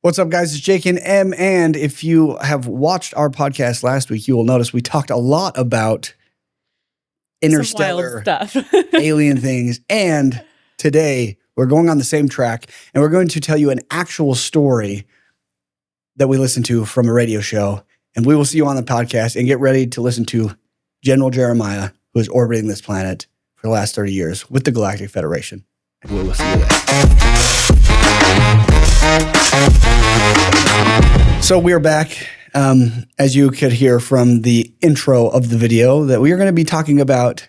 What's up, guys? It's Jake and M, and if you have watched our podcast last week, you will notice we talked a lot about interstellar stuff, alien things, and today we're going on the same track, and we're going to tell you an actual story that we listened to from a radio show, and we will see you on the podcast, and get ready to listen to General Jeremiah, who is orbiting this planet for the last 30 years with the Galactic Federation, and we will see you there. So we're back, as you could hear from the intro of the video, that we are going to be talking about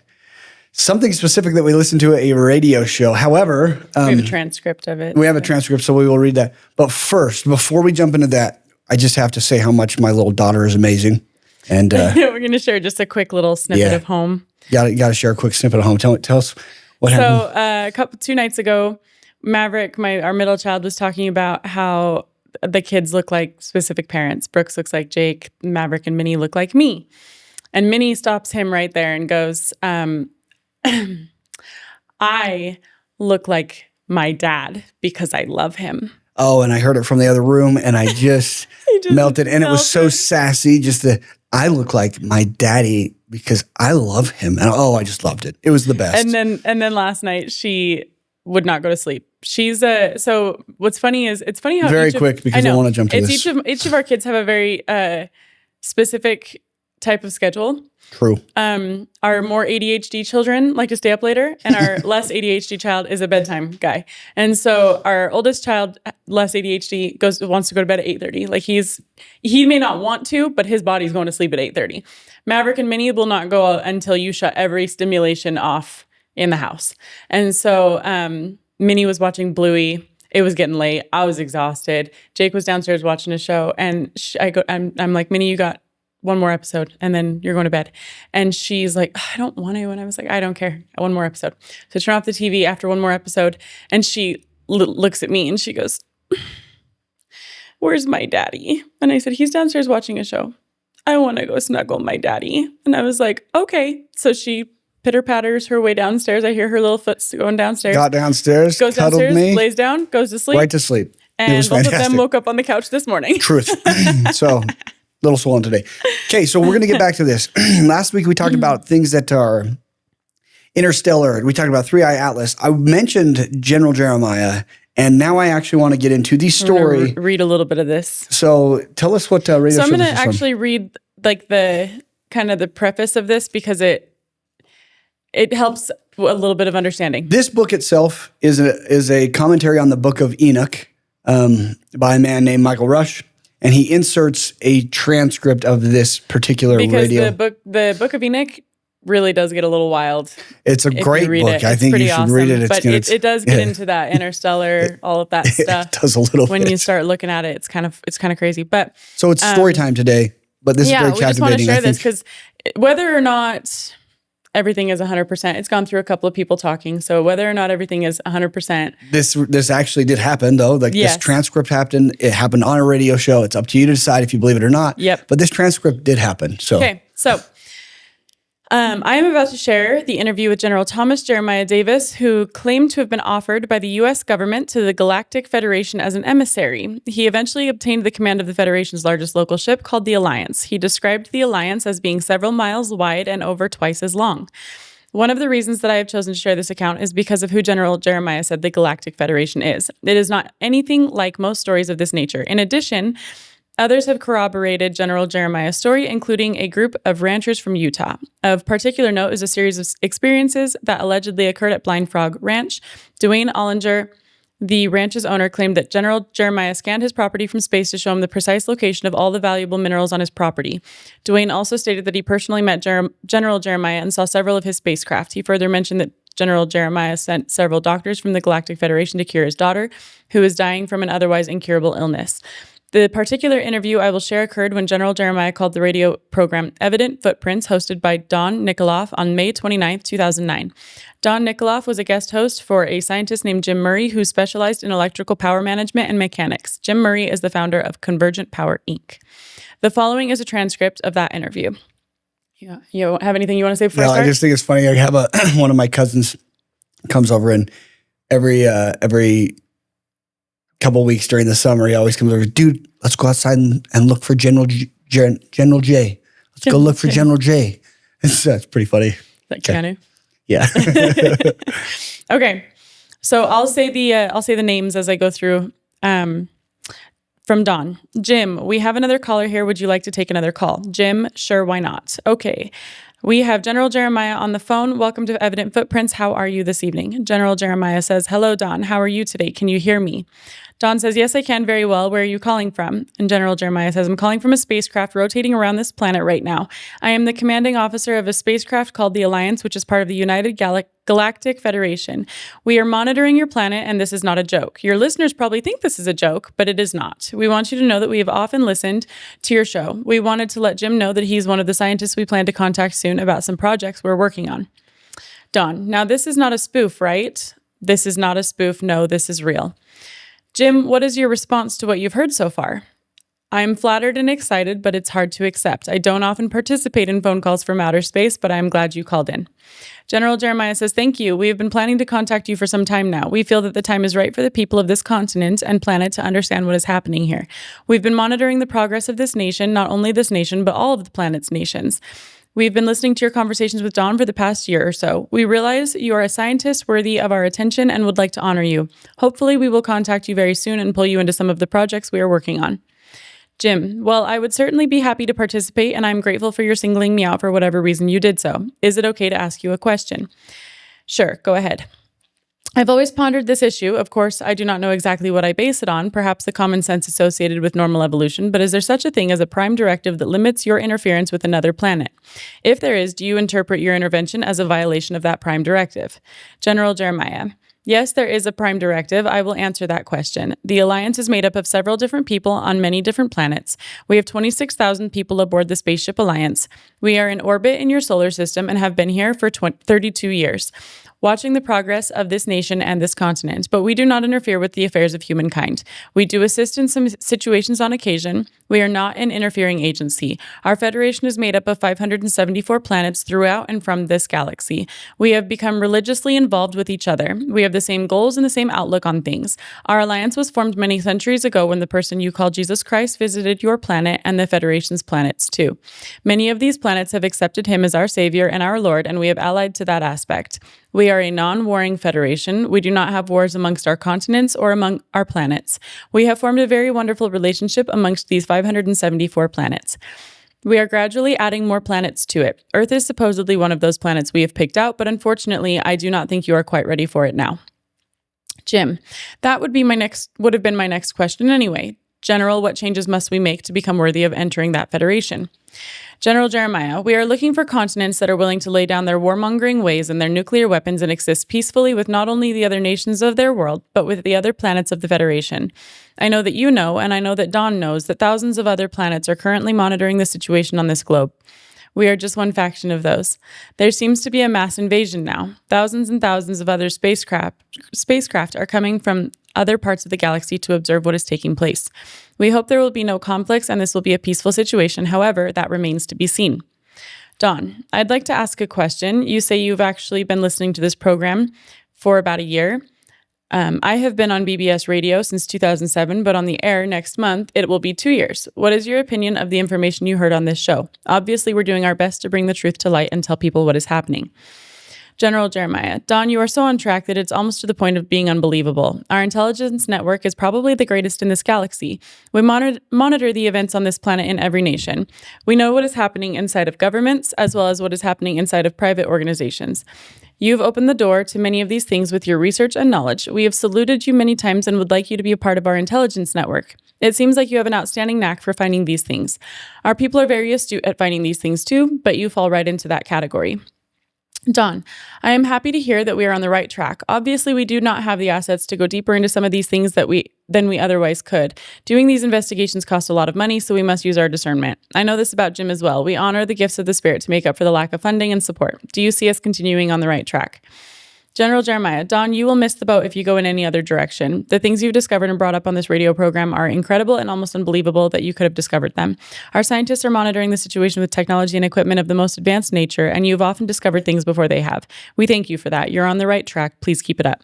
something specific that we listened to at a radio show. However, we have a transcript of it. We have a transcript, so we will read that. But first, before we jump into that, I just have to say how much my little daughter is amazing. And we're going to share just a quick little snippet of home. Got to share a quick snippet of home. Tell us what happened. So 2 nights ago, Maverick, our middle child, was talking about how the kids look like specific parents. Brooks looks like Jake, Maverick and Minnie look like me. And Minnie stops him right there and goes, I look like my dad because I love him. Oh, and I heard it from the other room, and I just melted. And it was so sassy, I look like my daddy because I love him. And I just loved it. It was the best. And then last night she would not go to sleep. She's so what's funny is it's funny how very quick because I want to jump to this. Each of our kids have a very specific type of schedule. True. Our more ADHD children like to stay up later, and our less ADHD child is a bedtime guy. And so our oldest child, less ADHD, wants to go to bed at 8:30. Like he may not want to, but his body's going to sleep at 8:30. Maverick and Minnie will not go out until you shut every stimulation off in the house. And so Minnie was watching Bluey. It was getting late. I was exhausted. Jake was downstairs watching a show, and I'm like, Minnie, you got one more episode, and then you're going to bed. And she's like, I don't want to. And I was like, I don't care. One more episode. So turn off the TV after one more episode, and she looks at me and she goes, where's my daddy? And I said, he's downstairs watching a show. I want to go snuggle my daddy. And I was like, okay. So she pitter-patters her way downstairs. I hear her little foot going downstairs. Got downstairs, goes cuddled downstairs, me, lays down, goes to sleep. Right to sleep. And both of them woke up on the couch this morning. Truth. So, little swollen today. Okay, so we're going to get back to this. Last week we talked about things that are interstellar. We talked about 3-Eye Atlas. I mentioned General Jeremiah, and now I actually want to get into the story. Read a little bit of this. So tell us what radio show this is from. So I'm going to actually read like the kind of the preface of this because it helps a little bit of understanding. This book itself is a commentary on the Book of Enoch by a man named Michael Rush, and he inserts a transcript of this particular radio. Because the Book of Enoch really does get a little wild. It's a great book. I think you should awesome. read it. But it does get into that interstellar, all of that stuff. It does a little when bit. You start looking at it, it's kind of crazy. But so it's story time today. But this is very captivating. We just want to share this because whether or not everything is 100%. It's gone through a couple of people talking. So whether or not everything is 100%. This actually did happen, though. This transcript happened. It happened on a radio show. It's up to you to decide if you believe it or not. Yep. But this transcript did happen. Okay. So I am about to share the interview with General Thomas Jeremiah Davis, who claimed to have been offered by the U.S. government to the Galactic Federation as an emissary. He eventually obtained the command of the Federation's largest local ship called the Alliance. He described the Alliance as being several miles wide and over twice as long. One of the reasons that I have chosen to share this account is because of who General Jeremiah said the Galactic Federation is. It is not anything like most stories of this nature. In addition, others have corroborated General Jeremiah's story, including a group of ranchers from Utah. Of particular note is a series of experiences that allegedly occurred at Blind Frog Ranch. Dwayne Ollinger, the ranch's owner, claimed that General Jeremiah scanned his property from space to show him the precise location of all the valuable minerals on his property. Dwayne also stated that he personally met General Jeremiah and saw several of his spacecraft. He further mentioned that General Jeremiah sent several doctors from the Galactic Federation to cure his daughter, who was dying from an otherwise incurable illness. The particular interview I will share occurred when General Jeremiah called the radio program Evident Footprints, hosted by Don Nikoloff on May 29, 2009. Don Nikoloff was a guest host for a scientist named Jim Murray who specialized in electrical power management and mechanics. Jim Murray is the founder of Convergent Power, Inc. The following is a transcript of that interview. Yeah, you have anything you want to say before I start? I just think it's funny. I have one of my cousins comes over, and every couple weeks during the summer, he always comes over, dude, let's go outside and look for General J. Let's go look for General J. So that's pretty funny. That Keanu? Yeah. Okay. So I'll say the names as I go through. From Don. Jim, we have another caller here. Would you like to take another call? Jim, sure, why not? Okay. We have General Jeremiah on the phone. Welcome to Evident Footprints. How are you this evening? General Jeremiah says, hello, Don. How are you today? Can you hear me? Don says, yes, I can very well. Where are you calling from? And General Jeremiah says, I'm calling from a spacecraft rotating around this planet right now. I am the commanding officer of a spacecraft called the Alliance, which is part of the United Galactic Federation. We are monitoring your planet, and this is not a joke. Your listeners probably think this is a joke, but it is not. We want you to know that we have often listened to your show. We wanted to let Jim know that he's one of the scientists we plan to contact soon about some projects we're working on. Don, now this is not a spoof, right? This is not a spoof. No, this is real. Jim, what is your response to what you've heard so far? I'm flattered and excited, but it's hard to accept. I don't often participate in phone calls from outer space, but I'm glad you called in. General Jeremiah says, thank you. We have been planning to contact you for some time now. We feel that the time is right for the people of this continent and planet to understand what is happening here. We've been monitoring the progress of this nation, not only this nation, but all of the planet's nations. We've been listening to your conversations with Don for the past year or so. We realize you are a scientist worthy of our attention and would like to honor you. Hopefully, we will contact you very soon and pull you into some of the projects we are working on. Jim, well, I would certainly be happy to participate, and I'm grateful for your singling me out for whatever reason you did so. Is it okay to ask you a question? Sure, go ahead. I've always pondered this issue. Of course, I do not know exactly what I base it on, perhaps the common sense associated with normal evolution, but is there such a thing as a prime directive that limits your interference with another planet? If there is, do you interpret your intervention as a violation of that prime directive? General Jeremiah. Yes, there is a prime directive. I will answer that question. The Alliance is made up of several different people on many different planets. We have 26,000 people aboard the Spaceship Alliance. We are in orbit in your solar system and have been here for 32 years, watching the progress of this nation and this continent, but we do not interfere with the affairs of humankind. We do assist in some situations on occasion. We are not an interfering agency. Our Federation is made up of 574 planets throughout and from this galaxy. We have become religiously involved with each other. We have the same goals and the same outlook on things. Our alliance was formed many centuries ago when the person you call Jesus Christ visited your planet and the Federation's planets too. Many of these planets have accepted him as our Savior and our Lord, and we have allied to that aspect. We are a non-warring federation. We do not have wars amongst our continents or among our planets. We have formed a very wonderful relationship amongst these 574 planets. We are gradually adding more planets to it. Earth is supposedly one of those planets we have picked out, but unfortunately, I do not think you are quite ready for it now. Jim, that would have been my next question anyway. General, what changes must we make to become worthy of entering that federation? General Jeremiah, we are looking for continents that are willing to lay down their warmongering ways and their nuclear weapons and exist peacefully with not only the other nations of their world, but with the other planets of the Federation. I know that you know, and I know that Don knows, that thousands of other planets are currently monitoring the situation on this globe. We are just one faction of those. There seems to be a mass invasion now. Thousands and thousands of other spacecraft are coming from other parts of the galaxy to observe what is taking place. We hope there will be no conflicts and this will be a peaceful situation. However, that remains to be seen. Don, I'd like to ask a question. You say you've actually been listening to this program for about a year. I have been on BBS radio since 2007, but on the air next month, it will be 2 years. What is your opinion of the information you heard on this show? Obviously, we're doing our best to bring the truth to light and tell people what is happening. General Jeremiah, Don, you are so on track that it's almost to the point of being unbelievable. Our intelligence network is probably the greatest in this galaxy. We monitor the events on this planet in every nation. We know what is happening inside of governments, as well as what is happening inside of private organizations. You've opened the door to many of these things with your research and knowledge. We have saluted you many times and would like you to be a part of our intelligence network. It seems like you have an outstanding knack for finding these things. Our people are very astute at finding these things too, but you fall right into that category. Don, I am happy to hear that we are on the right track. Obviously, we do not have the assets to go deeper into some of these things than we otherwise could. Doing these investigations costs a lot of money, so we must use our discernment. I know this about Jim as well. We honor the gifts of the Spirit to make up for the lack of funding and support. Do you see us continuing on the right track? General Jeremiah, Don, you will miss the boat if you go in any other direction. The things you've discovered and brought up on this radio program are incredible and almost unbelievable that you could have discovered them. Our scientists are monitoring the situation with technology and equipment of the most advanced nature, and you've often discovered things before they have. We thank you for that. You're on the right track. Please keep it up.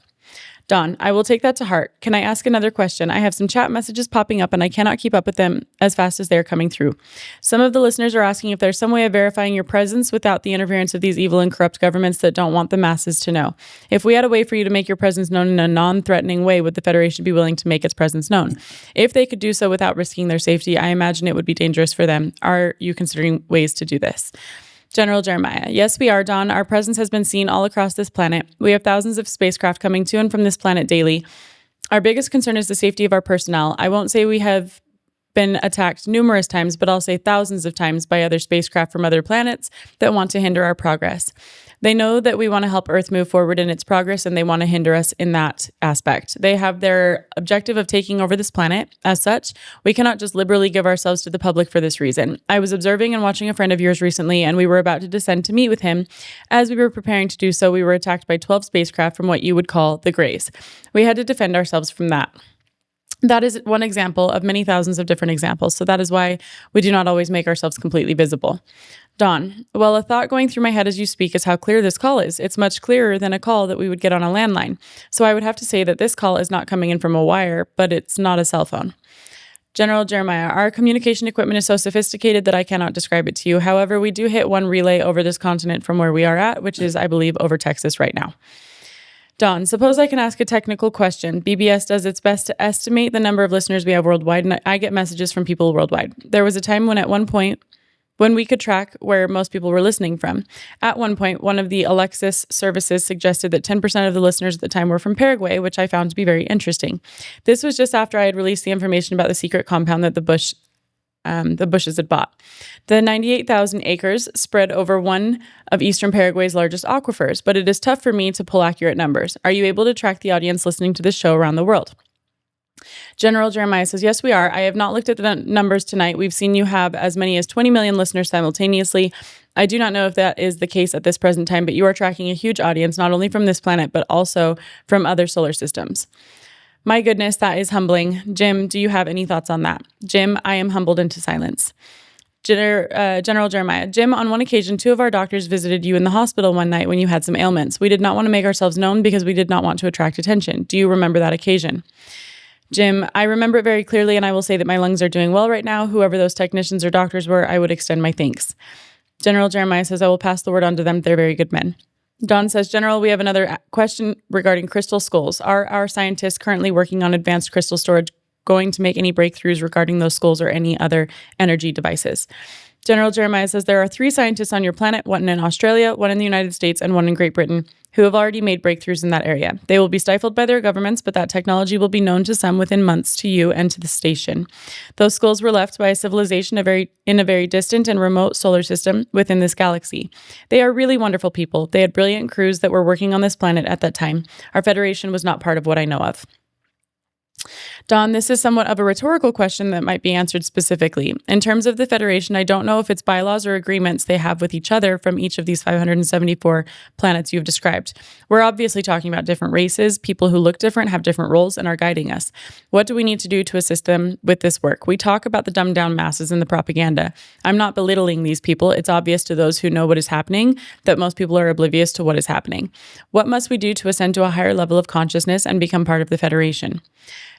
Don, I will take that to heart. Can I ask another question? I have some chat messages popping up and I cannot keep up with them as fast as they're coming through. Some of the listeners are asking if there's some way of verifying your presence without the interference of these evil and corrupt governments that don't want the masses to know. If we had a way for you to make your presence known in a non-threatening way, would the Federation be willing to make its presence known? If they could do so without risking their safety, I imagine it would be dangerous for them. Are you considering ways to do this? General Jeremiah, yes, we are, Don. Our presence has been seen all across this planet. We have thousands of spacecraft coming to and from this planet daily. Our biggest concern is the safety of our personnel. I won't say we have been attacked numerous times, but I'll say thousands of times by other spacecraft from other planets that want to hinder our progress. They know that we want to help Earth move forward in its progress, and they want to hinder us in that aspect. They have their objective of taking over this planet. As such, we cannot just liberally give ourselves to the public for this reason. I was observing and watching a friend of yours recently, and we were about to descend to meet with him. As we were preparing to do so, we were attacked by 12 spacecraft from what you would call the Greys. We had to defend ourselves from that. That is one example of many thousands of different examples. So that is why we do not always make ourselves completely visible. Don, well, a thought going through my head as you speak is how clear this call is. It's much clearer than a call that we would get on a landline. So I would have to say that this call is not coming in from a wire, but it's not a cell phone. General Jeremiah, our communication equipment is so sophisticated that I cannot describe it to you. However, we do hit one relay over this continent from where we are at, which is, I believe, over Texas right now. Don, suppose I can ask a technical question. BBS does its best to estimate the number of listeners we have worldwide, and I get messages from people worldwide. There was a time when at one point, when we could track where most people were listening from. At one point, one of the Alexis services suggested that 10% of the listeners at the time were from Paraguay, which I found to be very interesting. This was just after I had released the information about the secret compound that the Bushes had bought. The 98,000 acres spread over one of eastern Paraguay's largest aquifers, but it is tough for me to pull accurate numbers. Are you able to track the audience listening to this show around the world? General Jeremiah says, yes, we are. I have not looked at the numbers tonight. We've seen you have as many as 20 million listeners simultaneously. I do not know if that is the case at this present time, but you are tracking a huge audience, not only from this planet, but also from other solar systems. My goodness, that is humbling. Jim, do you have any thoughts on that? Jim, I am humbled into silence. General Jeremiah, Jim, on one occasion, 2 of our doctors visited you in the hospital one night when you had some ailments. We did not want to make ourselves known because we did not want to attract attention. Do you remember that occasion? Jim, I remember it very clearly, and I will say that my lungs are doing well right now. Whoever those technicians or doctors were, I would extend my thanks. General Jeremiah says, I will pass the word on to them. They're very good men. Don says, General, we have another question regarding crystal skulls. Are our scientists currently working on advanced crystal storage going to make any breakthroughs regarding those skulls or any other energy devices? General Jeremiah says, there are 3 scientists on your planet, one in Australia, one in the United States, and one in Great Britain, who have already made breakthroughs in that area. They will be stifled by their governments, but that technology will be known to some within months, to you and to the station. Those skulls were left by a civilization in a very distant and remote solar system within this galaxy. They are really wonderful people. They had brilliant crews that were working on this planet at that time. Our Federation was not part of what I know of. Don, this is somewhat of a rhetorical question that might be answered specifically. In terms of the Federation, I don't know if it's bylaws or agreements they have with each other from each of these 574 planets you've described. We're obviously talking about different races, people who look different, have different roles, and are guiding us. What do we need to do to assist them with this work? We talk about the dumbed down masses in the propaganda. I'm not belittling these people. It's obvious to those who know what is happening that most people are oblivious to what is happening. What must we do to ascend to a higher level of consciousness and become part of the Federation?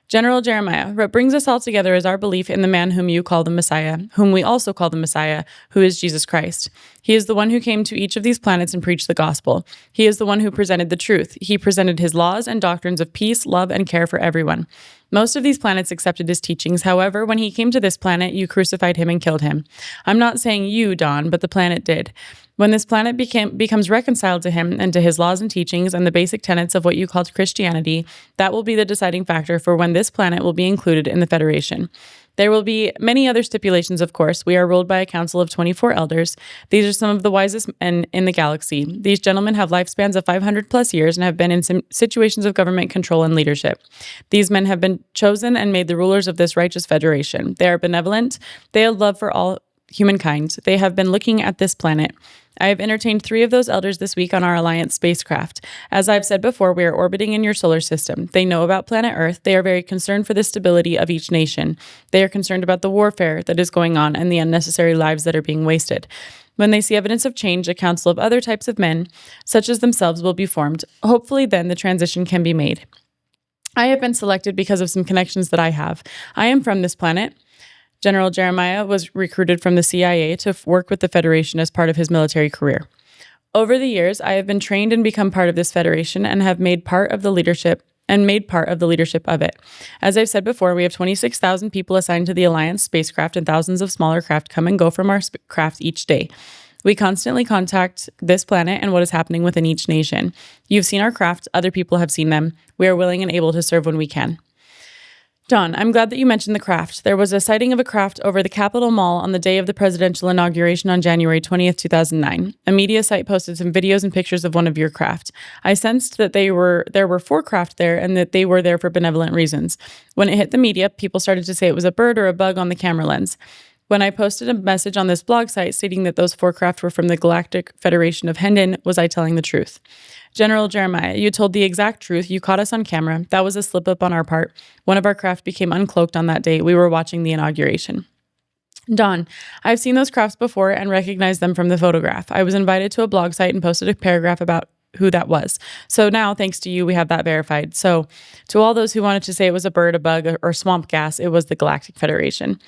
General Jeremiah, what brings us all together is our belief in the man whom you call the Messiah, whom we also call the Messiah, who is Jesus Christ. He is the one who came to each of these planets and preached the gospel. He is the one who presented the truth. He presented his laws and doctrines of peace, love, and care for everyone. Most of these planets accepted his teachings. However, when he came to this planet, you crucified him and killed him. I'm not saying you, Don, but the planet did. When this planet becomes reconciled to him and to his laws and teachings and the basic tenets of what you called Christianity, that will be the deciding factor for when this planet will be included in the Federation. There will be many other stipulations, of course. We are ruled by a council of 24 elders. These are some of the wisest men in the galaxy. These gentlemen have lifespans of 500 plus years and have been in situations of government control and leadership. These men have been chosen and made the rulers of this righteous federation. They are benevolent. They have love for all humankind. They have been looking at this planet. I have entertained 3 of those elders this week on our Alliance spacecraft. As I've said before, we are orbiting in your solar system. They know about planet Earth. They are very concerned for the stability of each nation. They are concerned about the warfare that is going on and the unnecessary lives that are being wasted. When they see evidence of change, a council of other types of men, such as themselves, will be formed. Hopefully then the transition can be made. I have been selected because of some connections that I have. I am from this planet. General Jeremiah was recruited from the CIA to work with the Federation as part of his military career. Over the years, I have been trained and become part of this Federation and have made part of the leadership of it. As I've said before, we have 26,000 people assigned to the Alliance spacecraft, and thousands of smaller craft come and go from our craft each day. We constantly contact this planet and what is happening within each nation. You've seen our craft, other people have seen them. We are willing and able to serve when we can. Don, I'm glad that you mentioned the craft. There was a sighting of a craft over the Capitol Mall on the day of the presidential inauguration on January 20th, 2009. A media site posted some videos and pictures of one of your craft. I sensed that there were 4 craft there and that they were there for benevolent reasons. When it hit the media, people started to say it was a bird or a bug on the camera lens. When I posted a message on this blog site stating that those 4 craft were from the Galactic Federation of Hendon, was I telling the truth? General Jeremiah, you told the exact truth. You caught us on camera. That was a slip up on our part. One of our craft became uncloaked on that day. We were watching the inauguration. Don, I've seen those crafts before and recognized them from the photograph. I was invited to a blog site and posted a paragraph about who that was. So now, thanks to you, we have that verified. So to all those who wanted to say it was a bird, a bug, or swamp gas, it was the Galactic Federation.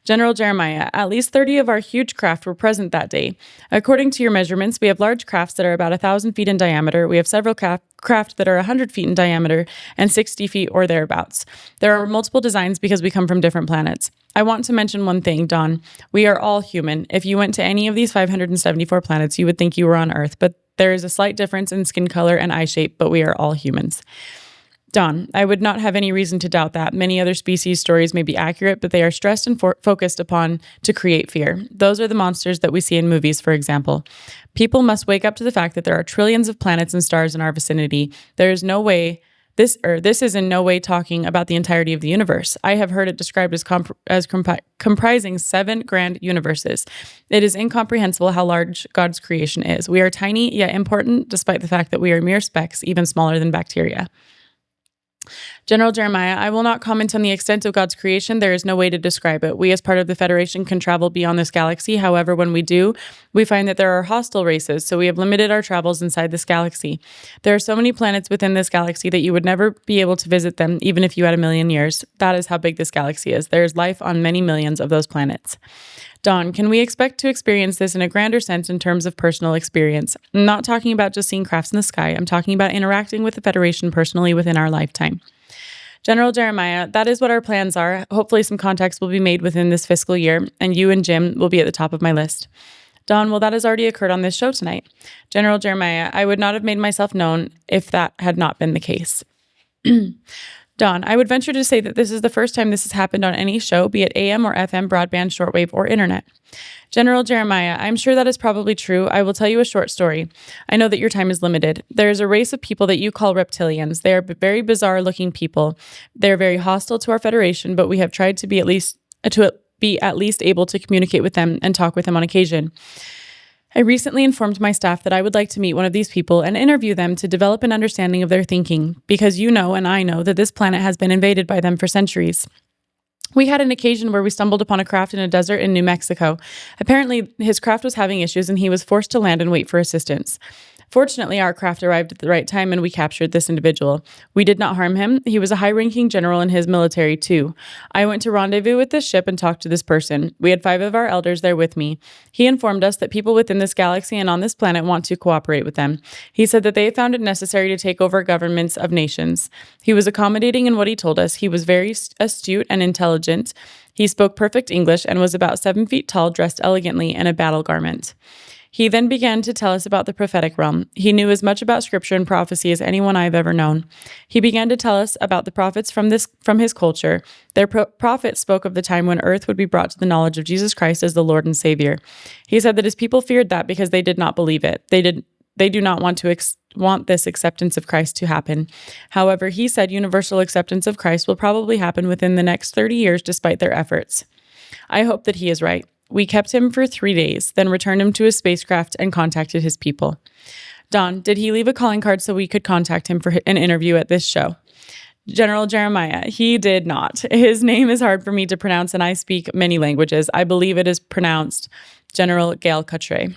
General Jeremiah, at least 30 of our huge craft were present that day. According to your measurements, we have large crafts that are about 1,000 feet in diameter. We have several craft that are 100 feet in diameter and 60 feet or thereabouts. There are multiple designs because we come from different planets. I want to mention one thing, Don. We are all human. If you went to any of these 574 planets, you would think you were on Earth, but there is a slight difference in skin color and eye shape, but we are all humans. Don, I would not have any reason to doubt that. Many other species' stories may be accurate, but they are stressed and focused upon to create fear. Those are the monsters that we see in movies, for example. People must wake up to the fact that there are trillions of planets and stars in our vicinity. There is no way this is in no way talking about the entirety of the universe. I have heard it described as comprising 7 grand universes. It is incomprehensible how large God's creation is. We are tiny, yet important, despite the fact that we are mere specks, even smaller than bacteria. General Jeremiah, I will not comment on the extent of God's creation. There is no way to describe it. We, as part of the Federation, can travel beyond this galaxy. However, when we do, we find that there are hostile races, so we have limited our travels inside this galaxy. There are so many planets within this galaxy that you would never be able to visit them, even if you had 1,000,000 years. That is how big this galaxy is. There is life on many millions of those planets. Don, can we expect to experience this in a grander sense in terms of personal experience? I'm not talking about just seeing crafts in the sky. I'm talking about interacting with the Federation personally within our lifetime. General Jeremiah, that is what our plans are. Hopefully some contacts will be made within this fiscal year, and you and Jim will be at the top of my list. Don, well, that has already occurred on this show tonight. General Jeremiah, I would not have made myself known if that had not been the case. Don, I would venture to say that this is the first time this has happened on any show, be it AM or FM, broadband, shortwave, or internet. General Jeremiah, I'm sure that is probably true. I will tell you a short story. I know that your time is limited. There is a race of people that you call reptilians. They are very bizarre-looking people. They're very hostile to our Federation, but we have tried to be at least able to communicate with them and talk with them on occasion. I recently informed my staff that I would like to meet one of these people and interview them to develop an understanding of their thinking, because you know and I know that this planet has been invaded by them for centuries. We had an occasion where we stumbled upon a craft in a desert in New Mexico. Apparently, his craft was having issues and he was forced to land and wait for assistance. Fortunately, our craft arrived at the right time and we captured this individual. We did not harm him. He was a high-ranking general in his military, too. I went to rendezvous with this ship and talked to this person. We had 5 of our elders there with me. He informed us that people within this galaxy and on this planet want to cooperate with them. He said that they found it necessary to take over governments of nations. He was accommodating in what he told us. He was very astute and intelligent. He spoke perfect English and was about 7 feet tall, dressed elegantly in a battle garment. He then began to tell us about the prophetic realm. He knew as much about scripture and prophecy as anyone I've ever known. He began to tell us about the prophets from his culture. Their prophets spoke of the time when earth would be brought to the knowledge of Jesus Christ as the Lord and Savior. He said that his people feared that because they did not believe it. They do not want to want this acceptance of Christ to happen. However, he said universal acceptance of Christ will probably happen within the next 30 years despite their efforts. I hope that he is right. We kept him for 3 days, then returned him to his spacecraft and contacted his people. Don, did he leave a calling card so we could contact him for an interview at this show? General Jeremiah, he did not. His name is hard for me to pronounce and I speak many languages. I believe it is pronounced General Galactic.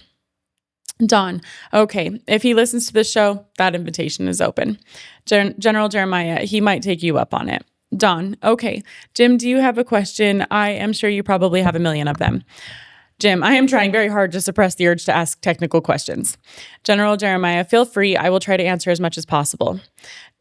Don, okay, if he listens to the show, that invitation is open. General Jeremiah, he might take you up on it. Don, okay. Jim, do you have a question? I am sure you probably have a million of them. Jim, I am trying very hard to suppress the urge to ask technical questions. General Jeremiah, feel free. I will try to answer as much as possible.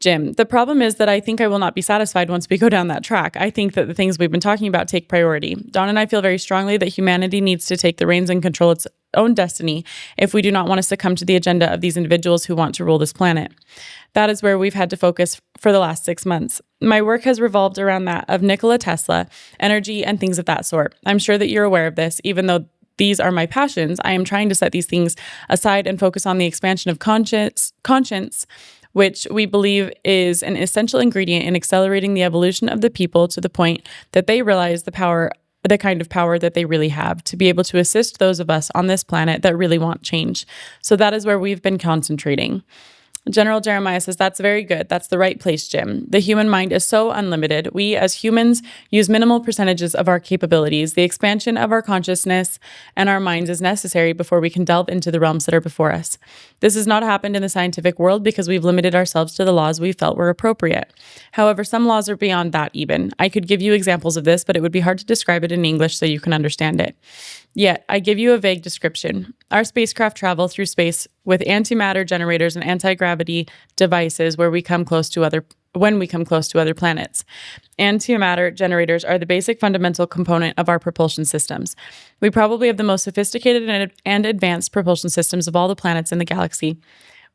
Jim, the problem is that I think I will not be satisfied once we go down that track. I think that the things we've been talking about take priority. Don and I feel very strongly that humanity needs to take the reins and control its own destiny if we do not want to succumb to the agenda of these individuals who want to rule this planet. That is where we've had to focus for the last 6 months. My work has revolved around that of Nikola Tesla, energy, and things of that sort. I'm sure that you're aware of this, even though these are my passions. I am trying to set these things aside and focus on the expansion of conscience, which we believe is an essential ingredient in accelerating the evolution of the people to the point that they realize the kind of power that they really have to be able to assist those of us on this planet that really want change. So that is where we've been concentrating. General Jeremiah says, that's very good. That's the right place, Jim. The human mind is so unlimited. We as humans use minimal percentages of our capabilities. The expansion of our consciousness and our minds is necessary before we can delve into the realms that are before us. This has not happened in the scientific world because we've limited ourselves to the laws we felt were appropriate. However, some laws are beyond that even. I could give you examples of this, but it would be hard to describe it in English so you can understand it. Yet, I give you a vague description. Our spacecraft travel through space with antimatter generators and anti-gravity devices when we come close to other planets. Antimatter generators are the basic fundamental component of our propulsion systems. We probably have the most sophisticated and advanced propulsion systems of all the planets in the galaxy.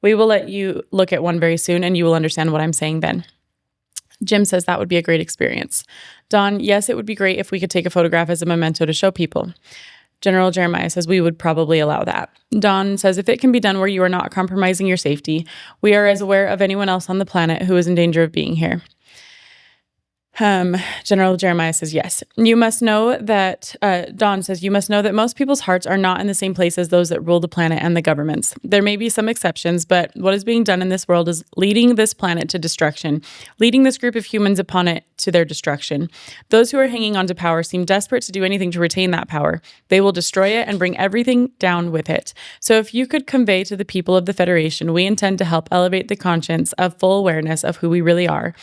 We will let you look at one very soon, and you will understand what I'm saying then. Jim says that would be a great experience. Don, yes, it would be great if we could take a photograph as a memento to show people. General Jeremiah says we would probably allow that. Don says if it can be done where you are not compromising your safety, we are as aware of anyone else on the planet who is in danger of being here. General Jeremiah says yes. You must know that, Don says, you must know that most people's hearts are not in the same place as those that rule the planet and the governments. There may be some exceptions, but what is being done in this world is leading this planet to destruction, leading this group of humans upon it to their destruction. Those who are hanging on to power seem desperate to do anything to retain that power. They will destroy it and bring everything down with it. So if you could convey to the people of the Federation, we intend to help elevate the conscience of full awareness of who we really are.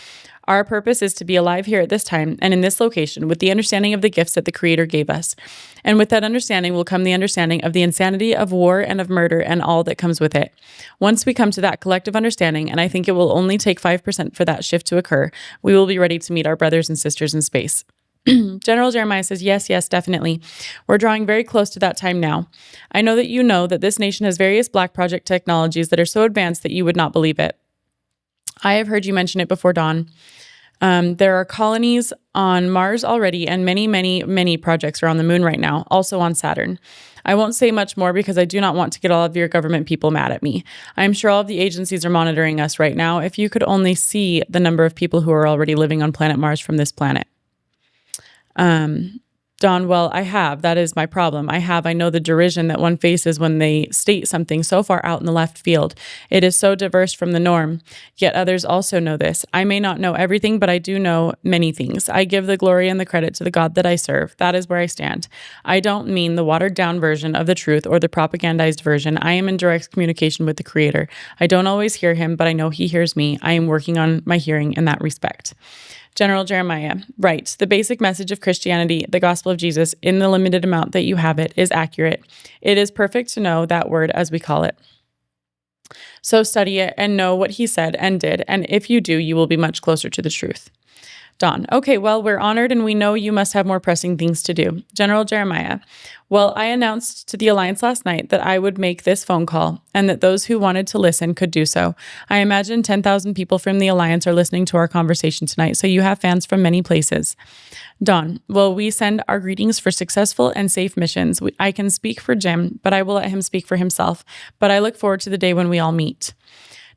Our purpose is to be alive here at this time and in this location with the understanding of the gifts that the Creator gave us. And with that understanding will come the understanding of the insanity of war and of murder and all that comes with it. Once we come to that collective understanding, and I think it will only take 5% for that shift to occur, we will be ready to meet our brothers and sisters in space. General Jeremiah says, yes, definitely. We're drawing very close to that time now. I know that you know that this nation has various Black Project technologies that are so advanced that you would not believe it. I have heard you mention it before, Don. There are colonies on Mars already, and many projects are on the moon right now, also on Saturn. I won't say much more because I do not want to get all of your government people mad at me. I am sure all of the agencies are monitoring us right now. If you could only see the number of people who are already living on planet Mars from this planet. Don, well, I have. That is my problem. I know the derision that one faces when they state something so far out in the left field. It is so diverse from the norm. Yet others also know this. I may not know everything, but I do know many things. I give the glory and the credit to the God that I serve. That is where I stand. I don't mean the watered down version of the truth or the propagandized version. I am in direct communication with the Creator. I don't always hear him, but I know he hears me. I am working on my hearing in that respect. General Jeremiah, right. The basic message of Christianity, the gospel of Jesus, in the limited amount that you have it, is accurate. It is perfect to know that word, as we call it. So study it and know what he said and did, and if you do, you will be much closer to the truth. Don, okay, well, we're honored and we know you must have more pressing things to do. General Jeremiah, well, I announced to the Alliance last night that I would make this phone call and that those who wanted to listen could do so. I imagine 10,000 people from the Alliance are listening to our conversation tonight, so you have fans from many places. Don, well, we send our greetings for successful and safe missions. I can speak for Jim, but I will let him speak for himself. But I look forward to the day when we all meet.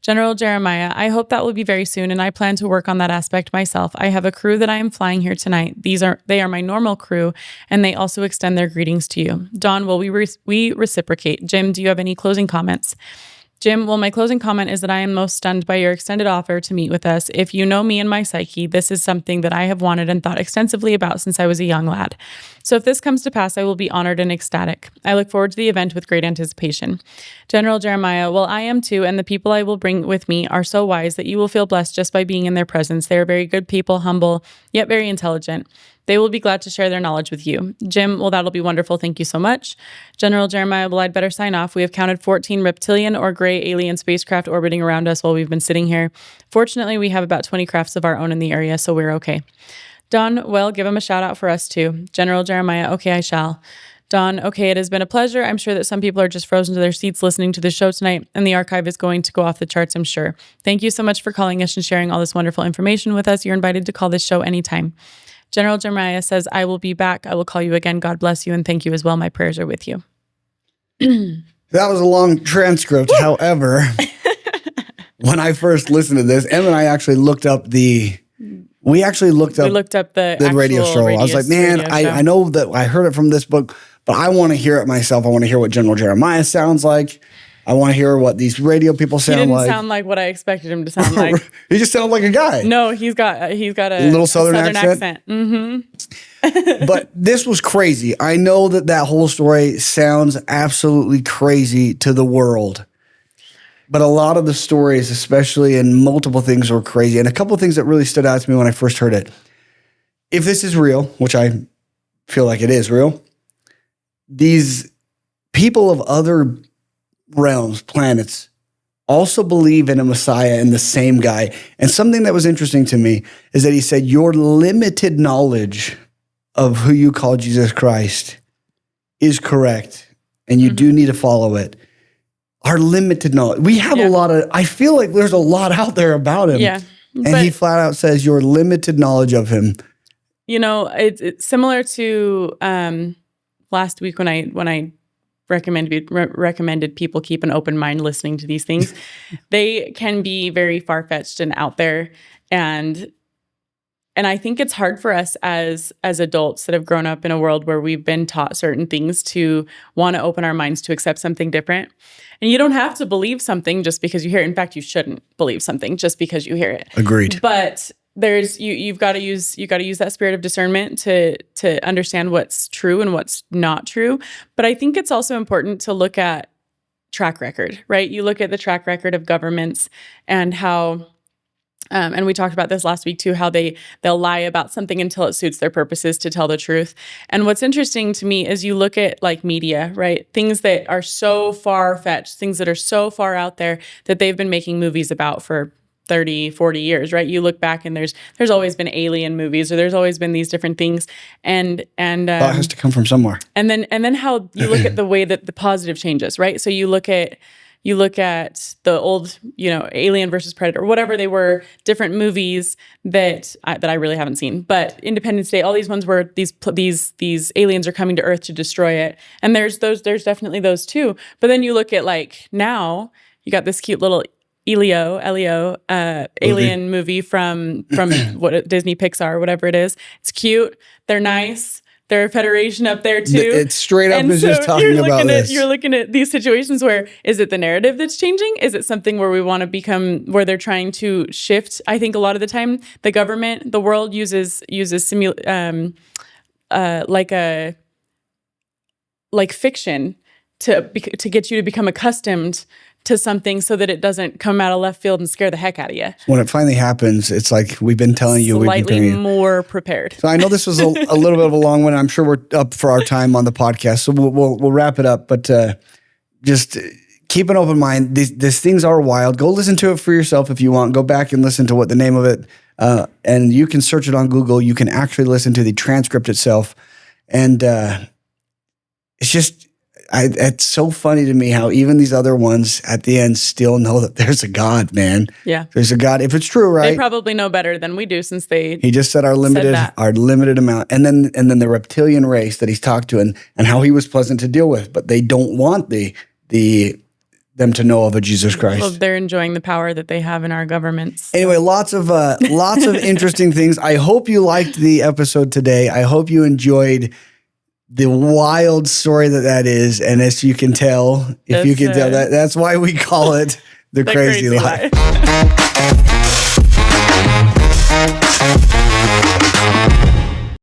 General Jeremiah, I hope that will be very soon, and I plan to work on that aspect myself. I have a crew that I am flying here tonight. They are my normal crew, and they also extend their greetings to you. Don, will we reciprocate? Jim, do you have any closing comments? Jim, well, my closing comment is that I am most stunned by your extended offer to meet with us. If you know me and my psyche, this is something that I have wanted and thought extensively about since I was a young lad. So if this comes to pass, I will be honored and ecstatic. I look forward to the event with great anticipation. General Jeremiah, well, I am too, and the people I will bring with me are so wise that you will feel blessed just by being in their presence. They are very good people, humble, yet very intelligent. They will be glad to share their knowledge with you. Jim, well, that'll be wonderful. Thank you so much. General Jeremiah, well, I'd better sign off. We have counted 14 reptilian or gray alien spacecraft orbiting around us while we've been sitting here. Fortunately, we have about 20 crafts of our own in the area, so we're okay. Don, well, give him a shout out for us too. General Jeremiah, okay, I shall. Don, okay, it has been a pleasure. I'm sure that some people are just frozen to their seats listening to the show tonight, and the archive is going to go off the charts, I'm sure. Thank you so much for calling us and sharing all this wonderful information with us. You're invited to call this show anytime. General Jeremiah says, I will be back. I will call you again. God bless you, and thank you as well. My prayers are with you. That was a long transcript. However, when I first listened to this, Em and I actually looked up the radio show. I was like, man, I know that I heard it from this book, but I want to hear it myself. I want to hear what General Jeremiah sounds like. I want to hear what these radio people sound like. He didn't sound like what I expected him to sound like. He just sounded like a guy. No, he's got a little southern accent. Mm-hmm. But this was crazy. I know that whole story sounds absolutely crazy to the world. But a lot of the stories, especially in multiple things, were crazy. And a couple of things that really stood out to me when I first heard it. If this is real, which I feel like it is real, these people of other realms, planets, also believe in a Messiah and the same guy. And something that was interesting to me is that he said, your limited knowledge of who you call Jesus Christ is correct, and you do need to follow it. Our limited knowledge. We have a lot of, I feel like there's a lot out there about him. Yeah. And he flat out says your limited knowledge of him. You know, it's similar to last week when I recommended people keep an open mind listening to these things. They can be very far-fetched and out there. And I think it's hard for us as adults that have grown up in a world where we've been taught certain things to want to open our minds to accept something different. And you don't have to believe something just because you hear it. In fact, you shouldn't believe something just because you hear it. Agreed. But you've got to use that spirit of discernment to understand what's true and what's not true. But I think it's also important to look at track record, right? You look at the track record of governments and how, and we talked about this last week too, how they'll lie about something until it suits their purposes to tell the truth. And what's interesting to me is you look at like media, right? Things that are so far-fetched, things that are so far out there that they've been making movies about for 30, 40 years, right? You look back and there's always been alien movies, or there's always been these different things. And that has to come from somewhere. And then how you look at the way that the positive changes, right? So you look at the old, Alien versus Predator, whatever they were, different movies that I really haven't seen. But Independence Day, all these ones where these aliens are coming to Earth to destroy it. And there's definitely those too. But then you look at like now, you got this cute little Elio, alien movie from what Disney Pixar, whatever it is. It's cute. They're nice. They're a federation up there too. It's straight up is just talking about this. You're looking at these situations where, is it the narrative that's changing? Is it something where we want to become, where they're trying to shift? I think a lot of the time, the government, the world uses like fiction to get you to become accustomed to something so that it doesn't come out of left field and scare the heck out of you. When it finally happens, it's like we've been telling you. Slightly more prepared. So I know this was a little bit of a long one. I'm sure we're up for our time on the podcast, so we'll wrap it up. But just keep an open mind. These things are wild. Go listen to it for yourself if you want. Go back and listen to what the name of it, and you can search it on Google. You can actually listen to the transcript itself, and it's just. It's so funny to me how even these other ones at the end still know that there's a God, man. Yeah. There's a God. If it's true, right? They probably know better than we do since He just said our limited amount. And then the reptilian race that he's talked to and how he was pleasant to deal with, but they don't want them to know of a Jesus Christ. Well, they're enjoying the power that they have in our governments. Anyway, lots of interesting things. I hope you liked the episode today. I hope you enjoyed the wild story that is. And as you can tell, if you can tell that's why we call it the crazy life.